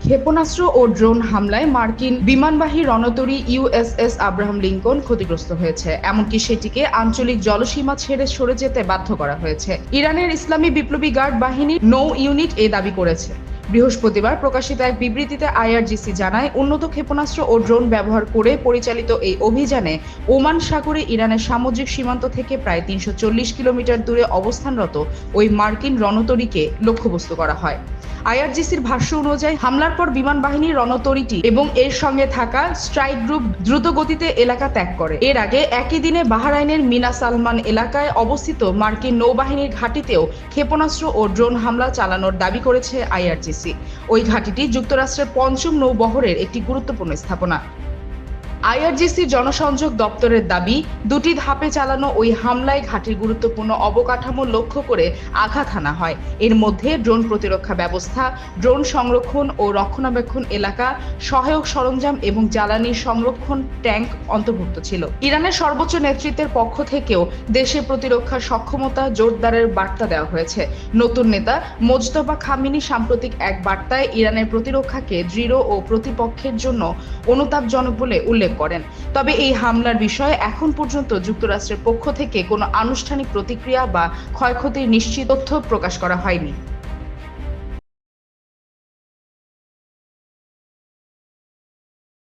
ক্ষেপণাস্ত্র ও ড্রোন হামলায় মার্কিন বিমানবাহী রণতরী ইউএসএস আব্রাহাম লিঙ্কন ক্ষতিগ্রস্ত হয়েছে, এমনকি সেটিকে আঞ্চলিক জলসীমা ছেড়ে সরে যেতে বাধ্য করা হয়েছে। ইরানের ইসলামী বিপ্লবী গার্ড বাহিনীর নৌ ইউনিট এ দাবি করেছে। বৃহস্পতিবার প্রকাশিত এক বিবৃতিতে আইআরজিসি জানায়, উন্নত ক্ষেপণাস্ত্র ও ড্রোন ব্যবহার করে পরিচালিত এই অভিযানে ওমান সাগরে ইরানের সামুদ্রিক সীমান্ত থেকে প্রায় ৩৪০ কিলোমিটার দূরে অবস্থানরত ওই মার্কিন রণতরীকে লক্ষ্যবস্তু করা হয়। আইআরজিসির ভাষ্য অনুযায়ী হামলার পর বিমান বাহিনীর রণতরীটি এবং এর সঙ্গে থাকা স্ট্রাইক গ্রুপ দ্রুত গতিতে এলাকা ত্যাগ করে। এর আগে একই দিনে বাহরাইনের মিনা সালমান এলাকায় অবস্থিত মার্কিন নৌবাহিনীর ঘাঁটিতেও ক্ষেপণাস্ত্র ও ড্রোন হামলা চালানোর দাবি করেছে আইআরজিসি। ওই ঘাঁটিটি যুক্তরাষ্ট্রের পঞ্চম নৌবহরের একটি গুরুত্বপূর্ণ স্থাপনা। আইআরজিসির জনসংযোগ দপ্তরের দাবি, দুটি ধাপে চালানো ওই হামলায় ঘাঁটির গুরুত্বপূর্ণ অবকাঠামো লক্ষ্য করে আঘাত হানা হয়। এর মধ্যে ড্রোন প্রতিরক্ষা ব্যবস্থা, ড্রোন সংরক্ষণ ও রক্ষণাবেক্ষণ এলাকা, সহায়ক সরঞ্জাম এবং জ্বালানি সংরক্ষণ ট্যাঙ্ক অন্তর্ভুক্ত ছিল। ইরানের সর্বোচ্চ নেতৃত্বের পক্ষ থেকেও দেশের প্রতিরক্ষার সক্ষমতা জোরদারের বার্তা দেওয়া হয়েছে। নতুন নেতা মোজতবা খামেনি সাম্প্রতিক এক বার্তায় ইরানের প্রতিরক্ষাকে দৃঢ় ও প্রতিপক্ষের জন্য অনুতাপজনক বলে উল্লেখ করেন। তবে এই হামলার বিষয়ে এখন পর্যন্ত যুক্তরাষ্ট্রের পক্ষ থেকে কোনো আনুষ্ঠানিক প্রতিক্রিয়া বা ক্ষয়ক্ষতির নিশ্চিত তথ্য প্রকাশ করা হয়নি।